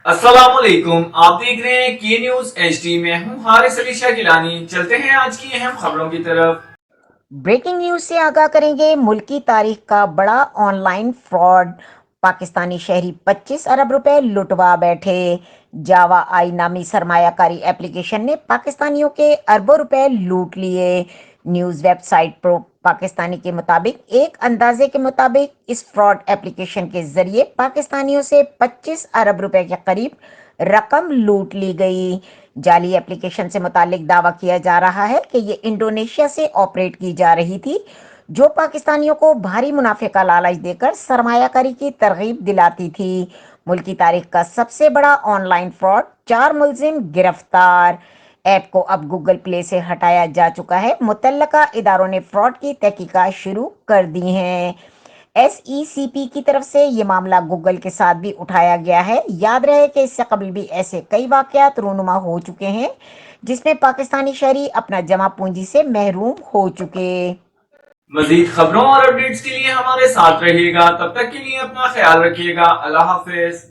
अस्सलाम वालेकुम, आप देख रहे हैं के न्यूज एचडी में हूं हारिस अली शाह गिलानी। चलते हैं आज की अहम खबरों की तरफ। ब्रेकिंग न्यूज से आगाह करेंगे। मुल्की तारीख का बड़ा ऑनलाइन फ्रॉड, पाकिस्तानी शहरी 25 अरब रुपए लुटवा बैठे। जावा आई नामी सरमायाकारी एप्लीकेशन ने पाकिस्तानियों के अरबों रुपए लूट लिए। न्यूज वेबसाइट प्रो पाकिस्तानी के मुताबिक एक अंदाजे के मुताबिक इस फ्रॉड एप्लीकेशन के जरिए पाकिस्तानियों से 25 अरब रुपए के करीब रकम लूट ली गई। जाली एप्लीकेशन से मुतालिक दावा किया जा रहा है कि ये इंडोनेशिया से ऑपरेट की जा रही थी, जो पाकिस्तानियों को भारी मुनाफे का लालच देकर सरमायाकारी की तरगीब दिलाती थी। मुल्की तारीख का सबसे बड़ा ऑनलाइन फ्रॉड, 4 मुलजिम गिरफ्तार। ऐप को अब गूगल प्ले से हटाया जा चुका है। मुतल्लका इदारों ने फ्रॉड की तहकीकात शुरू कर दी हैं। SECP की तरफ से ये मामला गूगल के साथ भी उठाया गया है। याद रहे कि इससे कबल भी ऐसे कई वाकयात रूनुमा हो चुके हैं जिसमें पाकिस्तानी शहरी अपना जमा पूंजी से महरूम हो चुके। मजीद खबरों और अपडेट्स के लिए हमारे साथ रहिएगा। तब तक के लिए अपना ख्याल रखिएगा। अल्लाह हाफिज।